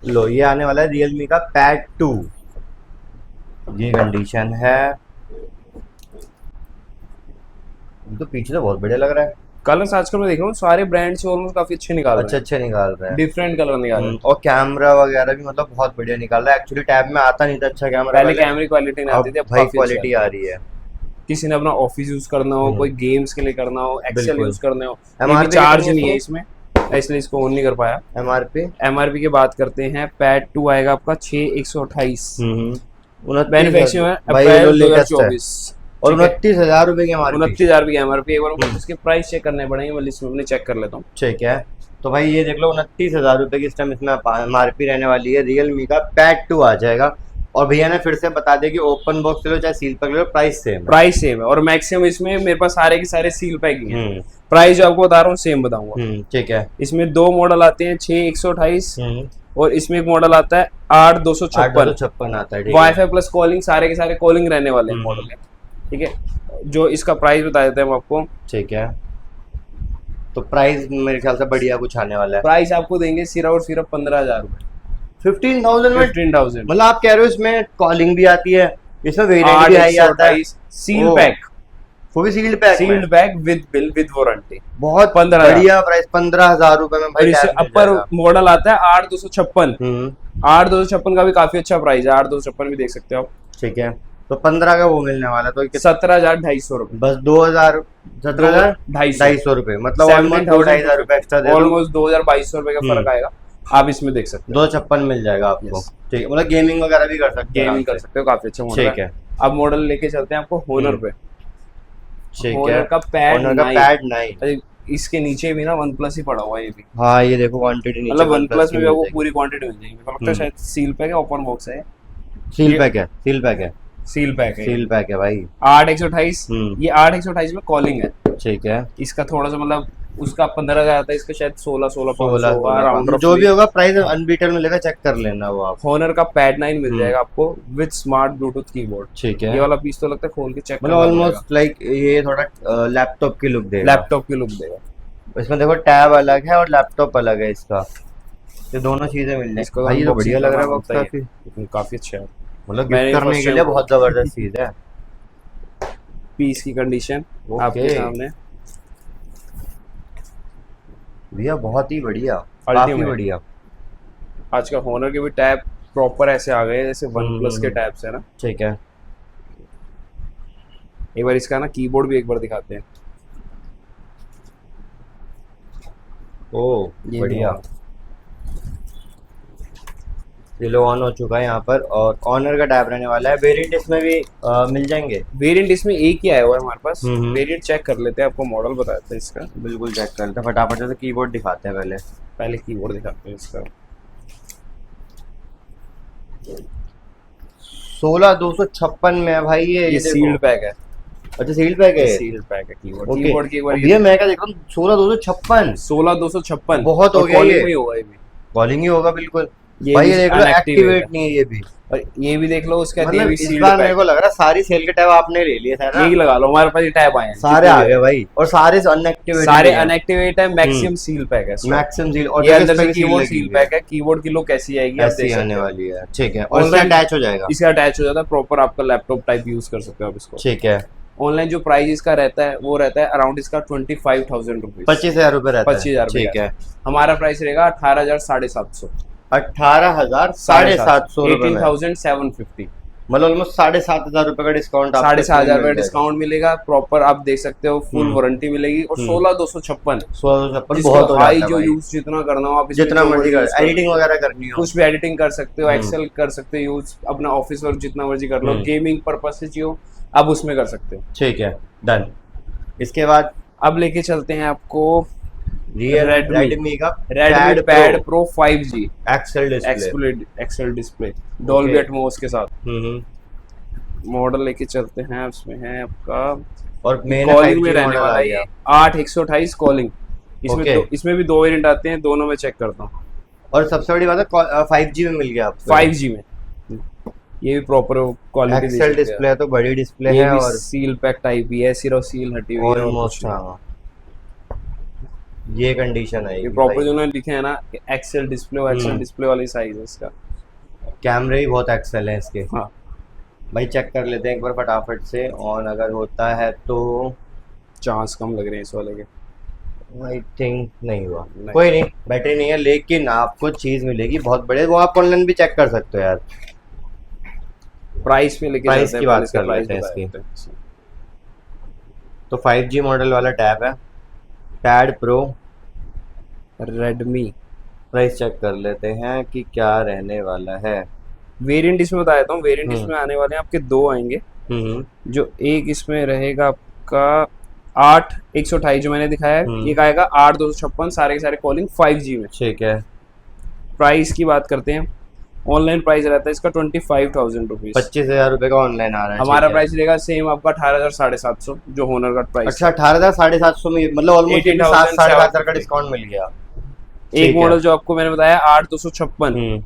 लो ये आने वाला है Realme का Pad 2। ये कंडीशन है, तो पीछे तो बहुत बढ़िया लग रहा है। कलर्स आजकल मैं देख रहा हूँ सारे ब्रांड से ऑलमोस्ट काफी अच्छे निकाल रहे हैं। अच्छे निकाल रहे हैं, डिफरेंट कलर निकाल रहे हैं। और कैमरा वगैरह भी मतलब बहुत बढ़िया निकाल रहा है। एक्चुअली टैब में आता नहीं था अच्छा कैमरा, पहले कैमरे क्वालिटी नहीं आती थी, अब भाई क्वालिटी आ रही है। किसी ने अपना ऑफिस यूज करना हो, कोई गेम्स के लिए करना हो, एक्सेल यूज करने हो, चार्ज नहीं है इसमें, इसलिए इसको ऑन नहीं कर पाया। एमआरपी की बात करते हैं, पैड 2 आएगा आपका 6,128। मैन्युफैक्चरिंग है अप्रैल 2024 और 29,000 रुपए की एमआरपी। 29,000 रुपए की एमआरपी। एक बार इसके प्राइस चेक करने पड़ेंगे, मैं लिस्ट में अपने चेक कर लेता हूँ। ठीक है। तो भाई ये देख लो 29,000 रुपए की इस टाइम इसमें एमआरपी रहने वाली है। Realme का Pad 2 आ जाएगा। और भैया ने फिर से बता दिया कि ओपन बॉक्स ले लो चाहे सील पैक ले लो, प्राइस सेम है। और मैक्सिमम इसमें मेरे पास सारे के सारे सील पैक ही हैं। प्राइस जो आपको बता रहा हूँ सेम बताऊंगा। ठीक है। इसमें 2 मॉडल आते हैं, 6,128 और इसमें एक मॉडल आता है 8,256 आता है। वाईफाई प्लस कॉलिंग, सारे के सारे कॉलिंग रहने वाले हैं मॉडल। ठीक है। जो इसका प्राइस बता देते हैं हम आपको। ठीक है। तो प्राइस मेरे ख्याल से बढ़िया कुछ आने वाला है। प्राइस आपको देंगे सिर्फ और सिर्फ 15,000 रुपए। 15,000 में 15,000 मतलब आप कह रहे हो इसमें कॉलिंग भी आती है, इसमें वेरिएंट भी आई आता है, सील पैक, वो भी sealed pack with bill with warranty. बहुत बढ़िया प्राइस 15,000 रुपए में भाई। अपर मॉडल आता है 8,256। 8,256 का भी काफी अच्छा प्राइस है, 8,256 भी देख सकते हो आप। ठीक है। तो 15 का वो मिलने वाला, तो 17,250 रुपए, बस 17,250 रुपए, मतलब ऑलमोस्ट 2,500 रुपए एक्स्ट्रा दे दो, ऑलमोस्ट 2,200 रुपए का फर्क आएगा। आप इसमें देख सकते हो 256 मिल जाएगा आपको। ठीक है। मतलब गेमिंग वगैरह भी कर सकते हो, काफी अच्छा मॉडल है। ठीक है। अब मॉडल लेके चलते हैं आपको होनर पे। ठीक है। होनर का पैड 9। इसके नीचे भी ना वन प्लस ही पड़ा हुआ है ये भी। हाँ ये देखो क्वांटिटी नीचे, मतलब वन प्लस में भी आपको पूरी क्वांटिटी मिल जाएगी। मेरे को लगता है शायद सील पैक है, ओपन बॉक्स है। सील पैक है सील पैक है भाई। 8,128 ये 8,128 में कॉलिंग है। ठीक है। इसका थोड़ा सा मतलब उसका 15,000 था, इसका शायद 16 जो भी होगा प्राइस अनबीटल मिलेगा, चेक कर लेना वो आप। होनर का पैड 9 मिल जाएगा आपको विद स्मार्ट ब्लूटूथ कीबोर्ड। ठीक है। ये वाला पीस तो लगता है खोल के चेक, मतलब ऑलमोस्ट लाइक ये थोड़ा लैपटॉप की लुक देगा। इसमें देखो टैब अलग है और लैपटॉप अलग है इसका, ये दोनों चीजें मिल जाएंगी भाई। तो बढ़िया लग रहा है बॉक्स, काफी अच्छा है, मतलब गिफ्ट करने के लिए बहुत जबरदस्त चीज है। पीस की कंडीशन आपके सामने भैया, बहुत ही बढ़िया, काफी बढ़िया। आजकल होनर के भी टैब प्रॉपर ऐसे आ गए जैसे वन प्लस के टैब्स है ना। ठीक है। एक बार इसका ना कीबोर्ड भी एक बार दिखाते हैं। ओ ये बढ़िया। भी ये लो ऑन हो चुका है यहाँ पर, और ऑनर का टैब रहने वाला है। वेरिएंट इसमें भी मिल जाएंगे। वेरिएंट इसमें एक ही आया हुआ है हमारे पास। हम्म। वेरिएंट चेक कर लेते हैं, आपको मॉडल बताते हैं इसका। बिल्कुल चेक करते हैं फटाफट से, कीबोर्ड दिखाते हैं पहले। पहले कीबोर्ड दिखाते हैं इसका। 16256 में है भाई ये सील्ड पैक है। अच्छा सील्ड पैक है, सील्ड पैक है कीबोर्ड। ओके। कीबोर्ड की एक बार भैया मैं क्या देख रहा हूँ 16256, 16256 बहुत हो गया ये। में ही होगा ये भी। कॉलिंग ही होगा बिल्कुल। ये भाई भी ये देख लो unactivated एक्टिवेट नहीं है ये भी। और ये भी देख लो उसका। मतलब इस बार मेरे को लग रहा है सारी सेल के टैब आपने ले लिए थे ना। यही लगा लो, हमारे पास ये टैब आए हैं सारे आ गए भाई, और सारे अनएक्टिवेटेड, सारे अनएक्टिवेट है। मैक्सिमम सील पैक है इसका। मैक्सिमम सील, और ये अंदर से कीबोर्ड सील पैक है। कीबोर्ड की लुक कैसी आएगी आप देख ऐसी सकते आने हो। वाली है, ठीक है। और इससे अटैच हो जाएगा, इसका अटैच हो जाता है प्रॉपर, आपका लैपटॉप टाइप यूज कर सकते हो आप इसको। ठीक है। ऑनलाइन जो प्राइस इसका रहता है वो रहता है अराउंड इसका 25,000 रुपीज, 25,000 रुपए रहता है। 25,000। ठीक है। हमारा प्राइस रहेगा 18,750, 18,750 रुपए में, 18,750। मतलब ऑलमोस्ट 7,500 रुपए का डिस्काउंट। 7,500 का डिस्काउंट मिलेगा प्रॉपर, आप देख सकते हो। फुल वारंटी मिलेगी। और 16,256 बहुत हो हाई जाता है जो भाई। यूज जितना करना हो आप इसमें जितना जो मर्जी use कर, एडिटिंग वगैरह करनी हो, कुछ भी एडिटिंग कर सकते हो। एक्सेल कर सकते हो यूज, अपना ऑफिस वर्क जितना मर्जी कर लो। गेमिंग पर्पज से चाहिए अब उसमें कर सकते हो। ठीक है, डन। इसके बाद अब लेके चलते हैं आपको रेडमी का Redmi Pad Pro 5G excel display Dolby Atmos के साथ। मॉडल लेके चलते हैं, उसमें है आपका और मेन कॉलिंग में रहने वाला है 8/128 कॉलिंग। इसमें इसमें भी 2 वेरिएंट आते हैं, दोनों में चेक करता हूँ। और सबसे बड़ी बात है 5G में मिल गया आपको। 5G में ये भी प्रॉपर क्वालिटी एक्सेल डिस्प्ले है, तो बड़ी डिस्प्ले है, और सील पैक टाइप ही है, सिर्फ सील हटी हुई है ऑलमोस्ट। हाँ ये कंडीशन है, ये प्रॉपर जो लिखे है ना एक्सेल डिस्प्ले, और एक्सेल डिस्प्ले वाली साइज है इसका। कैमरे भी बहुत एक्सेल है इसके। हाँ भाई चेक कर लेते हैं एक बार फटाफट से, ऑन अगर होता है तो। चांस कम लग रहे हैं इस वाले के। आई थिंक नहीं हुआ, कोई नहीं, बैटरी नहीं है, लेकिन आपको चीज मिलेगी बहुत बढ़िया। वो आप ऑनलाइन भी चेक कर सकते हो यार। प्राइस में लेके प्राइस की बात कर लेते हैं इसकी। तो 5G मॉडल वाला टैब है, pad pro Redmi. Price check कर लेते हैं कि क्या रहने वाला है। वेरिएंट इसमें बता देता हूँ। वेरिएंट इसमें आने वाले हैं आपके 2 आएंगे। जो एक इसमें रहेगा आपका 8/128 जो मैंने दिखाया है, एक आएगा 8/256, सारे के सारे कॉलिंग 5G में। ठीक है। प्राइस की बात करते हैं, ऑनलाइन प्राइस रहता है इसका 25,000 रुपीज। 25,000 रुपए का ऑनलाइन आ रहा है। हमारा प्राइस रहेगा सेम आपका 18,750 जो होनर का प्राइस। अच्छा 18,750 में, मतलब ऑलमोस्ट 7,500 का डिस्काउंट मिल गया। एक मॉडल जो आपको मैंने बताया 8/256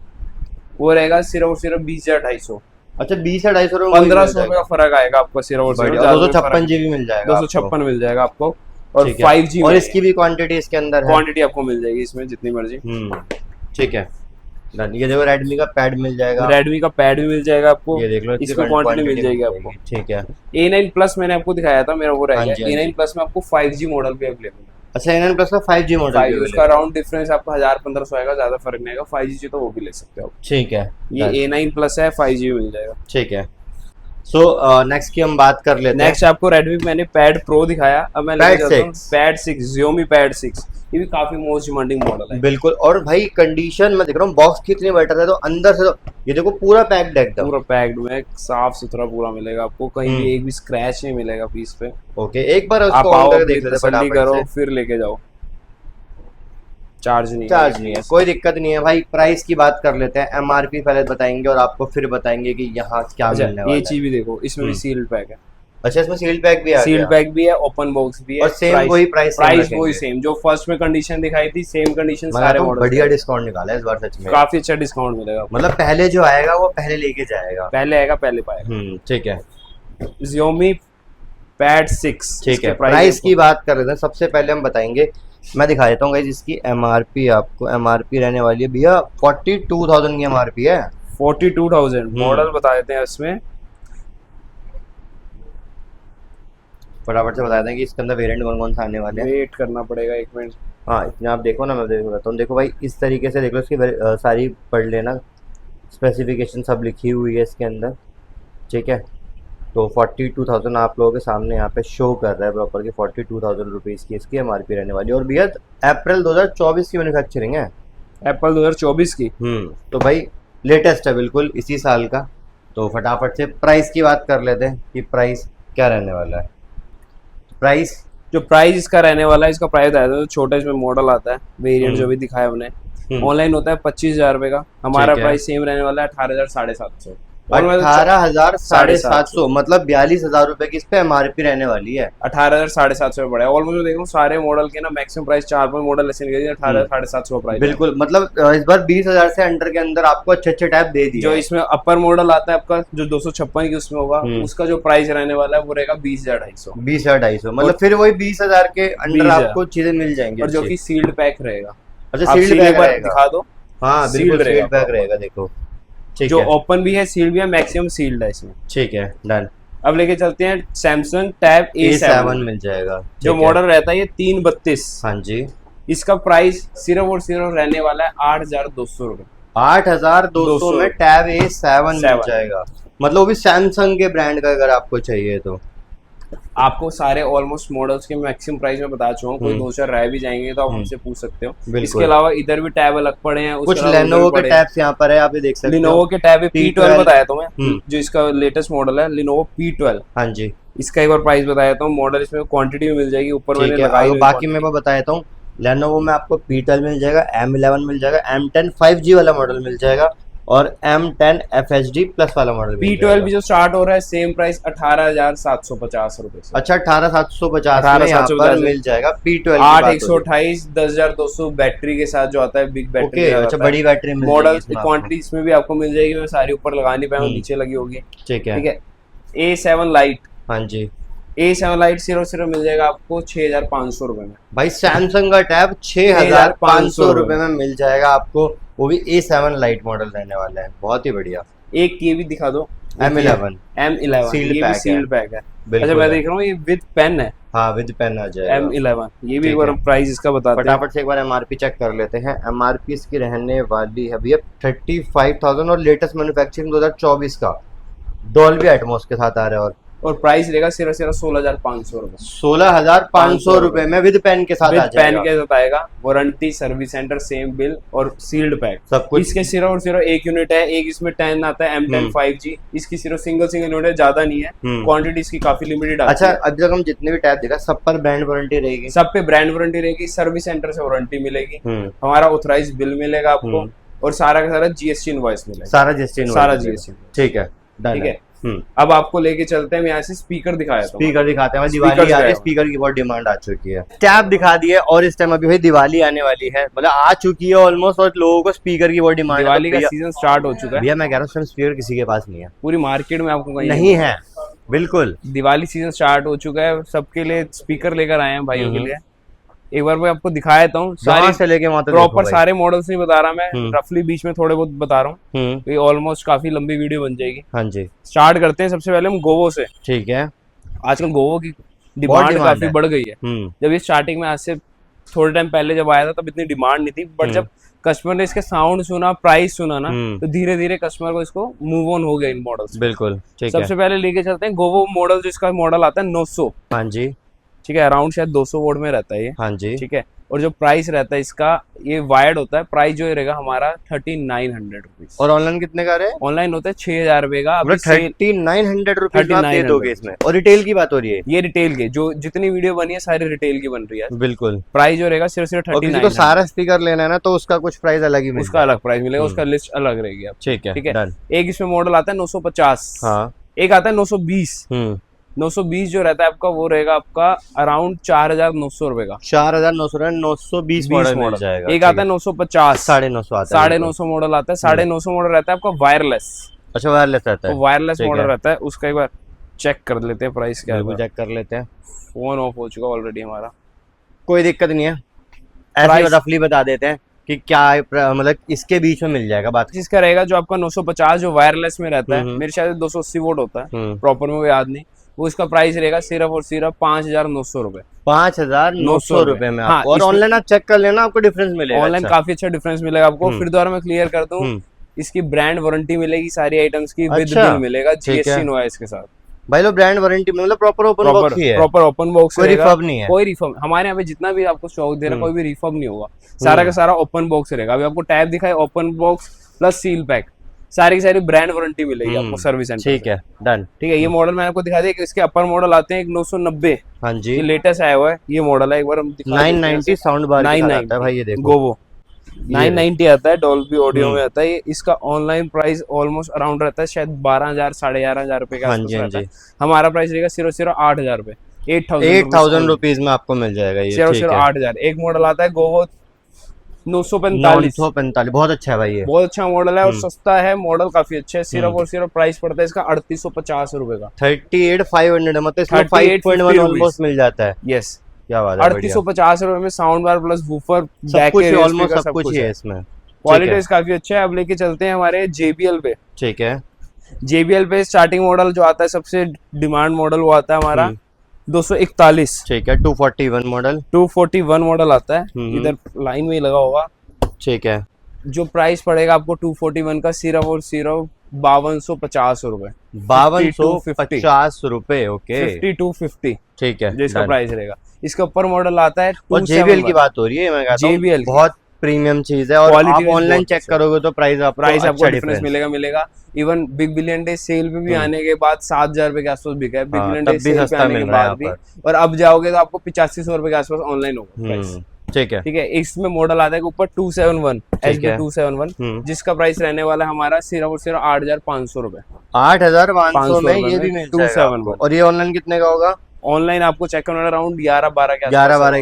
वो रहेगा सिर्फ और सिर्फ 20,250। अच्छा 20,250 रुपए, 1,500 का फर्क आएगा आपको सिर्फ और सिर्फ। 256 GB मिल जाएगा, 256 मिल जाएगा आपको। और 5G और इसकी भी क्वांटिटी इसके अंदर है, क्वांटिटी आपको मिल जाएगी इसमें जितनी मर्जी। ठीक है। ये देखो रेडमी का पैड मिल जाएगा, रेडमी का पैड भी मिल जाएगा आपको। ये देख लो, इसमें क्वांटिटी मिल जाएगी आपको। ठीक है। A9 Plus मैंने आपको दिखाया था, मेरा वो रह गया। A9 Plus में आपको 5G मॉडल भी अवेलेबल है। अच्छा A9 Plus का 5G मॉडल, उसका राउंड डिफरेंस आपका 1,000-1,500 आएगा, ज्यादा फर्क नहीं आएगा। 5G तो वो भी ले सकते हो आप। ठीक है। ये A9 Plus है, 5G मिल जाएगा। ठीक है। सो नेक्स्ट की हम बात कर लेते हैं। नेक्स्ट आपको रेडमी मैंने पैड प्रो दिखाया, अब मैं लेके चलता हूं पैड 6, Xiaomi Pad 6। ये भी काफी मोस्ट डिमांडिंग मॉडल है। बिल्कुल। और भाई कंडीशन मैं देख रहा हूँ, बॉक्स कितनी बेटर है, तो अंदर से ये देखो पूरा पैक्ड है एकदम, पूरा पैक्ड में साफ सुथरा पूरा मिलेगा आपको, कहीं भी एक भी स्क्रैच नहीं मिलेगा पीस पे। ओके, एक बार आप आओ, देख लेते, करो, फिर लेके जाओ। चार्ज नहीं है, कोई दिक्कत नहीं है भाई। प्राइस की बात कर लेते हैं, एमआरपी पहले बताएंगे और आपको फिर बताएंगे कि यहाँ क्या मिलने वाला है। ये चीज भी देखो, इसमें भी सील्ड पैक है। अच्छा इसमें सील्ड पैक भी है, सील्ड पैक भी है, ओपन बॉक्स भी है, और सेम वही प्राइस वही सेम जो फर्स्ट में कंडीशन दिखाई थी, सेम कंडीशन सारे मॉडल। बढ़िया डिस्काउंट निकाला है इस बार सच में, काफी अच्छा डिस्काउंट मिलेगा। मतलब पहले जो आएगा वो पहले लेके जाएगा, पहले आएगा पहले पाएगा। ठीक है। Xiaomi Pad 6। ठीक है। प्राइस की बात कर रहे थे, सबसे पहले हम बताएंगे, मैं दिखा देता हूँ गाइस इसकी एमआरपी। आपको एमआरपी रहने वाली है भैया 42,000 की एमआरपी है। 42,000 मॉडल बता देते हैं इसमें, फटाफट से बता दें कि इसके अंदर वेरिएंट कौन कौन सा आने वाले हैं। वेट करना पड़ेगा 1 मिनट। हाँ इतने आप देखो ना, मैं देखो हूँ। देखो भाई इस तरीके से देख लो, इसकी सारी पढ़ लेना, स्पेसिफिकेशन सब लिखी हुई है इसके अंदर। ठीक है। तो 42,000 आप लोगों के सामने यहाँ पे शो कर रहा है प्रॉपर की 42,000 रुपीज़ की इसकी MRP रहने वाली है। और भैया अप्रैल 2024 की मैन्युफैक्चरिंग है, अप्रैल 2024 की। तो भाई लेटेस्ट है बिल्कुल इसी साल का। तो फटाफट से प्राइस की बात कर लेते हैं कि प्राइस क्या रहने वाला है। प्राइस जो प्राइस इसका रहने वाला है, इसका प्राइस आता है छोटा इसमें मॉडल आता है, वेरिएंट जो भी दिखाया हमने, ऑनलाइन होता है 25,000 रुपए का। हमारा प्राइस सेम रहने वाला है 18,750। 18,750 मतलब 42,000 रुपए की इस पे MRP रहने वाली है। 18,750 पड़ा है ऑलमोस्ट। देखो सारे मॉडल के ना मैक्सिमम प्राइस 4-5 मॉडल ऐसे निकले 18,750 प्राइस। बिल्कुल, मतलब इस बार 20,000 से अंडर के अंदर आपको अच्छे अच्छे टैब दे दिए। जो इसमें अपर मॉडल आता है आपका जो 256 की उसमें होगा, उसका जो प्राइस रहने वाला है वो रहेगा 20,250। 20,250 मतलब फिर वही 20,000 के अंडर आपको चीजें मिल जाएंगी। और जो कि सील्ड पैक रहेगा। अच्छा सील्ड पैक दिखा दो। हाँ बिल्कुल सील्ड पैक रहेगा। देखो जो ओपन भी है सील्ड भी है, मैक्सिमम सील्ड है इसमें। ठीक है डन। अब लेके चलते हैं सैमसंग टैब A7 मिल जाएगा। जो मॉडल रहता है ये 332। हाँ जी। इसका प्राइस सिर्फ और सिर्फ रहने वाला है 8,200 रुपए। 8,200 में टैब A7 मिल जाएगा। मतलब वो भी सैमसंग के ब्रांड का अगर आपको चाहिए तो। आपको सारे ऑलमोस्ट मॉडल्स के मैक्सिमम प्राइस में बता चुका हूँ, कोई दो चार रह भी जाएंगे तो आप हमसे पूछ सकते हो। इसके अलावा इधर भी टैब अलग पड़े हैं, कुछ लेनोवो के टैब्स यहाँ पर है, आप ये देख सकते हो। लिनोवो के टैब P12 बताया तो मैं, जो इसका लेटेस्ट मॉडल है लिनोवो P12। हाँ जी। इसका एक बार प्राइस बताया था, मॉडल इसमें क्वांटिटी में मिल जाएगी ऊपर मैंने लगाई। बाकी मैं बता देता हूँ, लेनोवो में आपको P12 मिल जाएगा, M11 मिल जाएगा, M10 5G वाला मॉडल मिल जाएगा और M10 FHD प्लस वाला मॉडल। P12 भी जो स्टार्ट हो रहा है सेम प्राइस 18,750 रुपए से। अच्छा 18,750 में मिल जाएगा P12। 8/128 10,200 बैटरी के साथ जो आता है, बिग बैटरी। अच्छा बड़ी बैटरी मॉडल क्वांटिटी इसमें भी आपको मिल जाएगी, मैं सारी ऊपर लगा नहीं पाया, नीचे लगी होगी। ठीक है। A7 light. हाँ जी। A7 लाइट सिर्फ मिल जाएगा आपको 6,500 रुपए में। भाई सैमसंग का टैब 6,500 रुपए में मिल जाएगा आपको, वो भी A7 लाइट मॉडल रहने वाला है। बहुत ही बढ़िया। एक ये भी दिखा दो, M11 सील्ड पैक है। अच्छा मैं देख रहा हूँ ये विद पेन है। हाँ विद पेन आ जाएगा। M11 ये भी एक बार प्राइस इसका बताते हैं। फटाफट से एक बार MRP चेक कर लेते हैं। MRP इसकी रहने वाली है भैया 35,000 और लेटेस्ट मैन्युफैक्चरिंग 2024 का डॉल्बी एटमॉस के साथ आ रहा है। और प्राइस रहेगा सिर्फ 16,500 रुपए। 16,500 रुपए में विद पेन के साथ आ जाएगा। पेन के साथ आएगा, warranty, service centre, same bill और सील्ड पैक सब कुछ। इसके सिर्फ और सिर्फ एक यूनिट है, एक इसमें 10 आता है M10 5G। इसकी सिर्फ सिंगल यूनिट है, ज्यादा नहीं है, क्वांटिटी इसकी काफी लिमिटेड आती है। अच्छा अभी तक हम जितने भी टैब देखा सब पर ब्रांड वारंटी रहेगी। सब पे ब्रांड वारंटी रहेगी, सर्विस सेंटर से वारंटी मिलेगी, हमारा ऑथराइज बिल मिलेगा आपको और सारा का सारा GST इनवॉइस मिलेगा। सारा GST। ठीक है ठीक है। अब आपको लेके चलते हैं, यहाँ से स्पीकर दिखाया था। स्पीकर दिखाते हैं, दिवाली आ रही है, स्पीकर की बहुत डिमांड आ चुकी है। टैब दिखा दिए और इस टाइम अभी भाई दिवाली आने वाली है, मतलब आ चुकी है ऑलमोस्ट, और लोगों को स्पीकर की बहुत डिमांड है। दिवाली का सीजन स्टार्ट हो चुका है भैया, मैं कह रहा हूँ स्पीकर किसी के पास नहीं है, पूरी मार्केट में आपको कहीं नहीं है। बिल्कुल दिवाली सीजन स्टार्ट हो चुका है, सबके लिए स्पीकर लेकर आए हैं भाइयों के लिए। एक बार मैं आपको दिखा देता हूँ, सारे से लेके प्रॉपर सारे मॉडल्स नहीं बता रहा मैं, रफली बीच में थोड़े बहुत बता रहा हूँ, ये ऑलमोस्ट काफी लंबी वीडियो बन जाएगी। हाँ जी। स्टार्ट करते हैं सबसे पहले हम गोवो से। ठीक है। आजकल गोवो की डिमांड काफी बढ़ गई है। जब ये स्टार्टिंग में आज से थोड़े टाइम पहले जब आया था तब इतनी डिमांड नहीं थी, बट जब कस्टमर ने इसके साउंड सुना, प्राइस सुना ना, तो धीरे धीरे कस्टमर को इसको मूव ऑन हो गया इन मॉडल्स। बिल्कुल ठीक है। सबसे पहले लेके चलते हैं गोवो मॉडल, जिसका मॉडल आता है 900। हाँ जी। ठीक है, अराउंड शायद 200 वोट में रहता है ये। हाँ जी। ठीक है, और जो प्राइस रहता है इसका, ये वायर्ड होता है, प्राइस जो रहेगा हमारा 3,900 रुपीज। और ऑनलाइन कितने का है? ऑनलाइन होता है 6,000 रुपए का। 3,900 रुपीज आप दे दोगे इसमें। और रिटेल की बात हो रही है, ये रिटेल के जो जितनी वीडियो बनी है सारी रिटेल की बन रही है। बिल्कुल। प्राइस जो रहेगा सिर्फ 39। तो सारा स्पीकर लेना है ना, तो उसका कुछ प्राइस अलग ही मिलेगा, उसका अलग प्राइस मिलेगा, उसका लिस्ट अलग रहेगी। ठीक है, ठीक है। एक इसमें मॉडल आता है 950। हाँ। एक आता है 920। 920 जो रहता है आपका, वो रहेगा आपका अराउंड 4,900 रुपए का। 4,900 920 मॉडल मिल जाएगा। एक आता है 950। 950 आता है। 950 मॉडल आता है। 950 मॉडल रहता है आपका वायरलेस। अच्छा वायरलेस रहता है। वायरलेस मॉडल रहता है, उसका एक बार चेक कर लेते हैं प्राइस क्या है। चेक कर लेते हैं। फोन ऑफ हो चुका ऑलरेडी हमारा, कोई दिक्कत नहीं है, ऐसे रफली बता देते हैं कि क्या मतलब इसके बीच में मिल जाएगा। बात इसका रहेगा जो आपका 950 जो वायरलेस में रहता है, मेरे शायद 280 वोट होता है, प्रॉपर में याद नहीं, वो इसका प्राइस रहेगा सिर्फ और सिर्फ 5,900 रुपए। 5,900 रुपए में। हाँ, और ऑनलाइन आप चेक कर लेना, आपको डिफरेंस मिलेगा। ऑनलाइन काफी अच्छा डिफरेंस मिलेगा आपको। फिर दोबारा मैं क्लियर कर दूं, इसकी ब्रांड वारंटी मिलेगी सारी आइटम्स की, विद बिल मिलेगा, GST इनवॉइस के साथ। भाई लोग ब्रांड वारंटी मतलब प्रॉपर ओपन बॉक्स ही है, प्रॉपर ओपन बॉक्स, कोई रिफर्ब नहीं है, कोई रिफर्ब हमारे यहाँ पे जितना भी आपको स्टॉक दे रहा है कोई भी रिफर्ब नहीं होगा, सारा का सारा ओपन बॉक्स रहेगा। अभी आपको टैब दिखाए open box plus seal pack, सारी की सारी ब्रांड वारंटी मिलेगी आपको सर्विस सेंटर। ठीक है डन। ठीक है, ये मॉडल मैंने आपको दिखा दिया कि इसके अपर मॉडल आते हैं एक 990। हाँ जी, ये लेटेस्ट आया हुआ है, ये मॉडल है, एक बार हम दिखा 990 साउंड बार आता है भाई, ये देखो गोवो 990 आता है, डॉल्बी ऑडियो में आता है ये। इसका ऑनलाइन प्राइस ऑलमोस्ट अराउंड रहता है शायद 12,000 11,500 रुपए का आसपास रहता है। हमारा प्राइस रहेगा सिर्फ 8,000 रुपए, 8,000 रुपीज में आपको मिल जाएगा ये, सिर्फ 8,000। एक मॉडल आता है गोवो 945, बहुत अच्छा है भाई, ये बहुत अच्छा मॉडल है और सस्ता है, मॉडल काफी अच्छा है। सिर्फ और सिर्फ प्राइस पड़ता है इसका 3,850 रुपए का, 38,500 मतलब 5.1 ऑलमोस्ट मिल जाता है। यस, क्या बात है, 3,850 रुपए में साउंड बार प्लस वूफर सब कुछ ऑलमोस्ट सब कुछ है इसमें। क्वालिटी काफी अच्छा है। अब लेके चलते हैं हमारे JBL पे। ठीक है, JBL पे स्टार्टिंग मॉडल जो आता है सबसे डिमांड मॉडल वो आता है हमारा 241। ठीक है, 241 मॉडल, 241 मॉडल आता है, इधर लाइन में ही लगा होगा। ठीक है, जो प्राइस पड़ेगा आपको 241 का सिर्फ और सिर्फ 5250 रुपए, 5250 रुपए। ओके, 5250 ठीक है, जो इसका प्राइस रहेगा। इसके ऊपर मॉडल आता है और JBL की बात हो रही है, मैं कहता हूं JBL बहुत प्रीमियम चीज है और आप ऑनलाइन चेक करोगे तो प्राइस आपको डिफरेंस मिलेगा। Even big billion day sale पे भी आने के बाद 7,000 रुपए के आसपास बिका है, बिग बिलियन डे सेल पे आने के बाद भी, और अब जाओगे तो आपको 8500 रुपए के आसपास ऑनलाइन होगा। ठीक है, इसमें मॉडल आता है ऊपर 271 SB 271, जिसका प्राइस रहने वाला है हमारा सिर्फ और सिर्फ 8,500 रुपए, 8,500 में ये भी मिल जाएगा। और ये ऑनलाइन कितने का होगा? ऑनलाइन आपको चेक करना अराउंड 11-12 के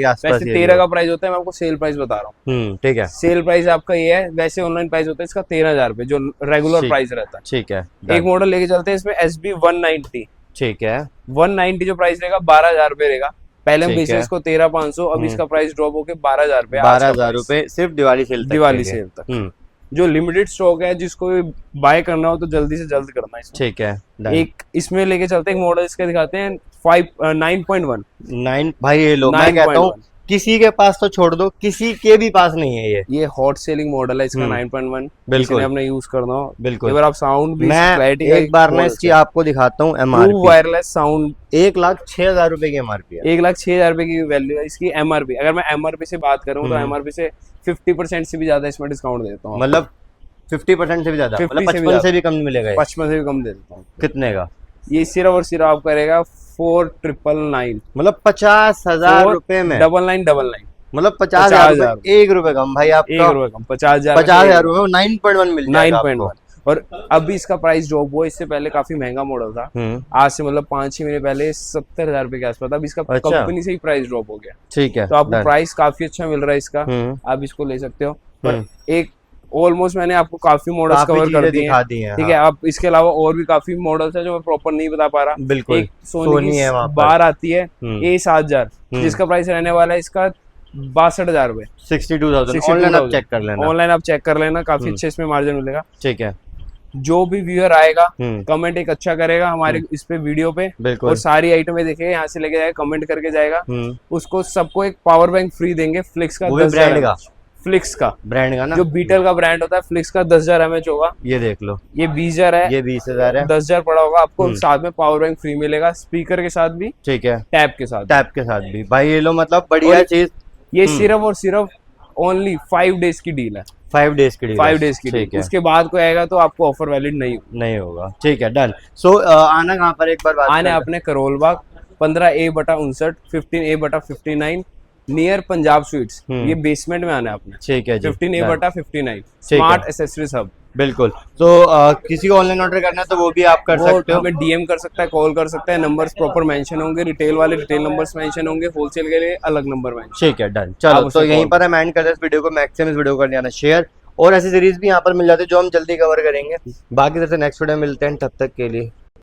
आसपास। वैसे 13 का प्राइस होता है, मैं आपको सेल प्राइस बता रहा हूँ। ठीक है, सेल प्राइस आपका ये है, वैसे ऑनलाइन प्राइस होता है इसका 13,000 रुपए जो रेगुलर प्राइस रहता है। ठीक है, एक मॉडल लेके चलते हैं इसमें SB 190। ठीक है, 190 जो प्राइस रहेगा 12,000 रुपए रहेगा। पहले हम बेचे इसको 13,500, अब इसका प्राइस ड्रॉप होकर 12,000 रुपए, 12,000 रुपए सिर्फ दिवाली सेल तक। जो लिमिटेड स्टॉक है, जिसको बाय करना हो तो जल्दी से जल्द करना है। ठीक है, एक इसमें लेके चलते हैं, एक मॉडल इसका दिखाते हैं 9.1 भाई। ये लो, मैं कहता हूँ किसी के पास तो छोड़ दो, किसी के भी पास नहीं है ये हॉट सेलिंग मॉडल है इसका 9.1। बिल्कुल, अपने यूज करना हो बिल्कुल। अगर आप साउंड भी मैं एक बार मैं इसकी आपको दिखाता हूँ MRP, वायरलेस साउंड 1,06,000 रुपए की MRP है, 1,06,000 रुपए की वैल्यू है इसकी MRP। अगर मैं MRP से बात करूँ तो MRP से 50% से भी ज्यादा इसमें डिस्काउंट देता हूँ, मतलब 50% से भी ज्यादा, मतलब 55 से भी कम मिलेगा, 55 से भी कम दे देता हूँ। कितने का? ये सिर्फ और सिर्फ आप करेगा 4,999, मतलब 50,000 रुपए में 999, मतलब 50,000 1 रुपए कम भाई, आपका 1 रुपए कम, 50,000 रुपए 9.1 मिल जाएगा 9.1। और अभी इसका प्राइस ड्रॉप हुआ, इससे पहले काफी महंगा मॉडल था, आज से मतलब 5-6 महीने पहले 70,000 रुपए के आसपास। अब इसका कंपनी से ही प्राइस ड्रॉप हो गया। ठीक है, तो आपको प्राइस काफी अच्छा मिल रहा है इसका, आप इसको ले सकते हो। पर एक ऑलमोस्ट मैंने आपको काफी मॉडल्स कवर कर दिए हैं, ठीक है। अब इसके अलावा और भी काफी मॉडल्स है जो मैं प्रॉपर नहीं बता पा रहा। बिल्कुल, एक सोनी है बार आती है A7000, जिसका प्राइस रहने वाला है इसका 62,000 रुपए, 62,000। ऑनलाइन आप चेक कर लेना, काफी अच्छे इसमें मार्जिन मिलेगा। ठीक है, जो भी व्यूअर आएगा कमेंट एक अच्छा करेगा हमारे इस पे वीडियो पे, और सारी आइटमें देखेगा, यहाँ से लेके जाएगा, कमेंट करके जाएगा, उसको सबको एक पावर बैंक फ्री देंगे फ्लिक्स का, 10,000 का, फ्लिक्स का ब्रांड का ना, जो बीटल का ब्रांड होता है, फ्लिक्स का 10,000 mAh होगा। ये देख लो, ये 20,000 है, ये 20,000 है, 10,000 पड़ा होगा आपको। साथ में पावर बैंक फ्री मिलेगा, स्पीकर के साथ भी, ठीक है, टैब के साथ भी भाई। ये लो, मतलब बढ़िया चीज। ये सिर्फ और सिर्फ ओनली 5 डेज की डील है, 5 डेज की डील। उसके बाद कोई आएगा तो आपको ऑफर वैलिड नहीं होगा। ठीक है, डन। सो आना कहाँ पर, एक बार बात आना अपने Karol Bagh 15A/59, 15A/59 near Punjab sweets, ये बेसमेंट में आना है आपने। ठीक है, 15A/59 स्मार्ट एसेसरीज हब। बिल्कुल। तो किसी को ऑनलाइन ऑर्डर करना है तो वो भी आप कर सकते हो, हमें DM कर सकता है, कॉल कर सकता है, नंबर्स प्रॉपर मेंशन होंगे, रिटेल वाले रिटेल नंबर्स मेंशन होंगे, होलसेल के लिए अलग नंबर मेंशन। ठीक है, डन। चलो, तो यहीं पर हम एंड करते हैं इस वीडियो को। मैक्सिमम इस वीडियो को कर देना शेयर, और ऐसी सीरीज भी यहाँ पर मिल जाती है जो हम जल्दी कवर करेंगे। बाकी तरह से नेक्स्ट वीडियो में मिलते हैं, तब तक के लिए